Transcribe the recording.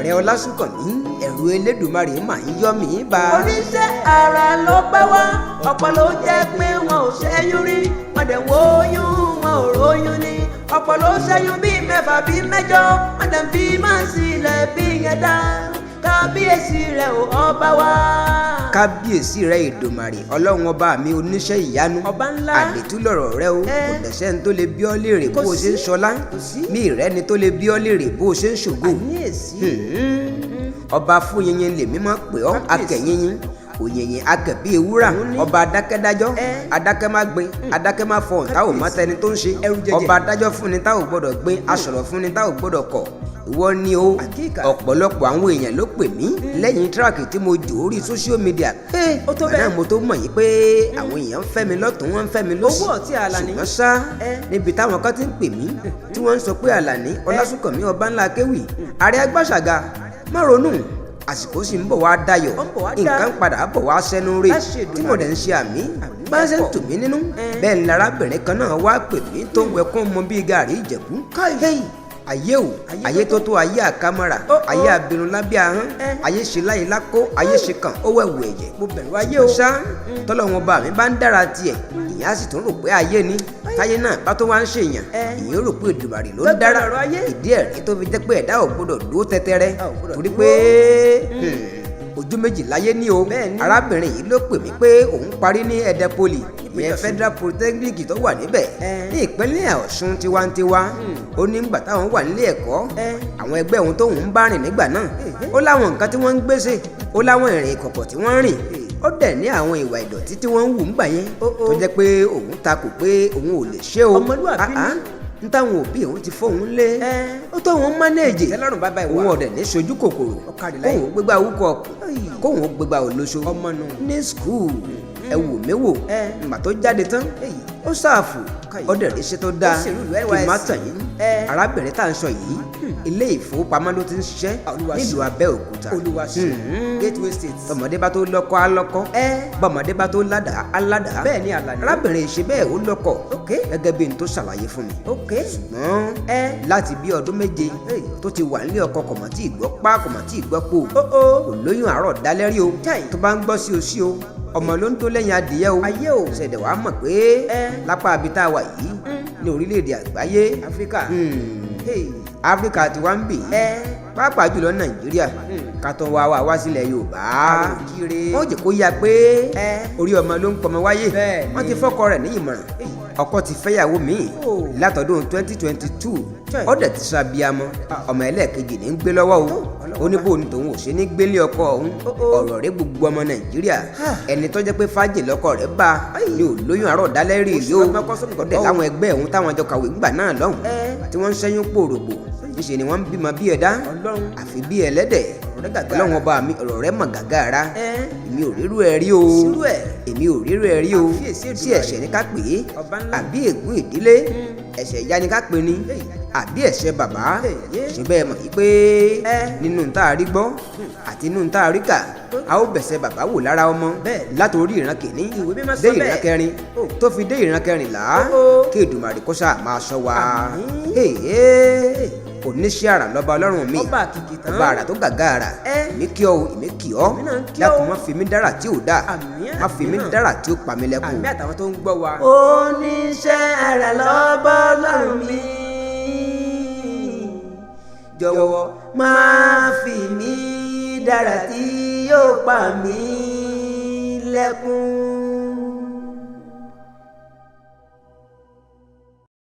ààrẹ Ọlásùnkànmí ẹ̀rù Elédùmarè mà ń yọ mí bá. oníṣẹ́ ara ló pẹ́ wá ọ̀pọ̀ ló jẹ́ pé wọn ò ṣẹ́yún rí wọ́n dẹ̀ wo oyún wọn ò róyún ní ọ̀pọ̀ ló ṣẹ́yún bíi mẹ́fà bíi mẹ́jọ wọ́n dẹ̀ bí máa ń sílẹ̀ bí yẹn dá kábíyèsí rẹ̀ ò ọba wa. kábíyèsí rẹ Èdùmàrè ọlọ́run ọba mi oníṣẹ́ ìyanu ọba ńlá àdètú lọ̀rọ̀ rẹ o kò dẹ̀sẹ̀ ní tó lè bí ọ́ léèrè bó o ṣe ń ṣọlá mi ìrẹ́ni tó lè bí ọ́ léèrè bó o ṣe ń ṣògo. ọba fún yẹnyẹn lèmi máa pè ọ́ akẹ̀yẹnyẹn òyìnyín akẹ̀bí ewúrà ọba adákẹ́dájọ́ adákẹ́ má gbin adákẹ́ má fọhùn tá ò má tẹni tó ń ṣe ọba adájọ́ fúnni tá ò gbọ́dọ̀ gbin aṣọ̀rọ̀ fúnni tá ò gbọ́dọ̀ kọ̀ ìwọ ni o ọ̀pọ̀lọpọ̀ àwọn èèyàn ló pè mí lẹ́yìn tíráàkì tí mo jò orí social media náà mo tó mọ̀ yìí pé àwọn èèyàn ń fẹ́ mi lọ́tún wọ́n ń fẹ́ mi lọ́sì ṣùgbọ́n ṣá níbi táwọn kan ti ń pè mí tí wọ́n ń sọ pé Àlàní Ọlásùnkànmí ọba ńlá kéwì ààrẹ agbáṣàga má ronú àsìkò sì ń bọ̀ wá dayọ̀ nǹkan padà bọ̀ wá sẹ́nu rè tí mo dẹ̀ ń ṣe àmì bá ń ṣe ń tù mí nínú bẹ́ẹ̀ ni arábìnrin kan náà wá pè mí tó ń wẹkún mọ bíi gàrí Ìjẹ̀bú ayé o ayé tó tó ayé àkámọ́ra ayé abirun lábẹ́ ahọ́n ayé ṣe láyé lákó ayé ṣe kàn ó wẹ̀wù ẹ̀jẹ̀ mo bẹ̀rù ayé o ṣá tọ́lọ́wọ́n bá mi bá ń dára tiẹ̀ ìyẹn á sì tún rò pé ayé ni táyé náà bá tó wá ń ṣèyàn ìyẹn rò pé Èdùmàrè ló ń dára ìdí ẹ̀rí tó fi jẹ́ pé ẹ̀dá ò gbọ́dọ̀ dúró tẹ́tẹ́rẹ́ torí pé ojú méjì láyé ní o arábìnrin yìí ló pè mí pé òun parí ní Ẹdẹ Poli ìyẹn Federal Polytechnic tó wà níbẹ̀ ní ìpínlẹ̀ Ọ̀ṣun tiwantiwa ó ní ìgbà táwọn wà nílé ẹ̀kọ́ àwọn ẹgbẹ́ òun tóun ń bá rìn nígbà náà ó láwọn nǹkan tí wọ́n ń gbèsè ó láwọn ìrìn ìkọ̀kọ̀ tí wọ́n ń rìn ó dẹ̀ ní àwọn ìwà ìdọ̀tí tí wọ́n ń wù ńgbà yẹn tó jẹ́ pé òun takò pé òun ò lè ṣe o n táwọn òbí òun ti fóun lé ó tó òun mánéèjì òun ọ̀dẹ̀ ní sojú kòkòrò kóun gbégbá wúkọ̀ kóun gbégbá olóṣó ní skul ẹ wò mí wò ìgbà tó jáde tán ó ṣàfù ọdẹ rẹ ṣe tó dáa kí n má tàn yín arábìnrin tá à ń sọ yìí ilé ìfowópamọ́ ló ti ń ṣiṣẹ́ nílùú Abẹ́òkúta tọmọdé bá tó lọ́kọ á lọ́kọ bọ́mọdé bá tó ládàá á ládàá arábìnrin ṣe bẹ́ẹ̀ ó lọ́kọ gẹ́gẹ́ bí n tó ṣàlàyé fún mi ṣùgbọ́n láti bí ọdún méje tó ti wà nílé ọkọ kọ̀mọ̀tì ìgbọ́ pa kọ̀mọ̀tì ìgbọ́ pò kò lóyún àárọ̀ dálẹ́rí o tó bá ń gbọ́ sí o sí o ọmọ ló ń tó lẹ́yìn adìyẹ o ṣẹ̀dẹ̀ wàá mọ̀ pé lápá abita wà yìí ní orílẹ̀-èdè àgbáyé Áfíríkà ti wá ń bì pàápàá jùlọ Nàìjíríà ká tó wá sílẹ̀ Yorùbá wọ́n jẹ́ kó yá pé orí ọmọ ló ń pọmọ wáyé wọ́n ti fọ́kọ rẹ̀ ní ìmọ̀ràn ọkọ ti fẹ́yàwó míì látọdún 2022 ọ̀dẹ̀ ti sọ abiyamọ ọmọ ẹlẹ́ẹ̀kejì ní ń gbé lọ́wọ́ o ó ní bóun tòun ò ṣe ní gbélé ọkọ òun ọ̀rọ̀ rẹ̀ gbogbo ọmọ Nàìjíríà ẹni tó jẹ́ pé fájì lọ́kọ rẹ̀ bá ní ò lóyún àárọ̀ dálẹ́rì yìí ó ọ̀dẹ̀ láwọn ẹgbẹ́ òun táwọn jọ kàwé ńgbà náà lọ́hùn tí wọ́n ń ṣẹ́yún pòròpò níṣẹ́ ni wọ́n ń bímọ bí ẹ̀dá àfi bí ẹlẹ́dẹ̀ ọlọ́run ọba mi ọ̀rọ̀ rẹ̀ mọ̀ gàgàrà èmi ò rírú ẹ̀ rí o èmi ò rírú ẹ̀ rí o sí ẹ̀ṣẹ̀ ní ká pè é àbí ègún ìdílé ẹ̀ṣẹ̀ ìyá ní ká pè ní àbí ẹ̀ṣẹ̀ bàbá ṣe bẹ́ẹ̀ mọ̀ pé nínú tá a rí gbọ́ àti nínú tá a rí kà a ó bẹ̀ṣẹ̀ bàbá wò lára ọmọ látòrí ìran kìíní dé ìran kẹrin tó fi dé ìran kẹrìnlá kí Èdùmàrè kó ṣáà máa ṣọ́ wa oníṣẹ́ àrà lọ́ba ọlọ́run mi ọba àrà tó gàgà àrà èmi kí ọ èmi kì ọ dákun má fi mí dára tí ò dáa má fi mí dára tí ó pa mí lẹ́kùn. àmì àtàwọn tó ń gbọ́ wa. oníṣẹ́ àrà lọ́ba ọlọ́run mi jọ̀wọ́ má fi mí dára tí yóò pa mí lẹ́kùn.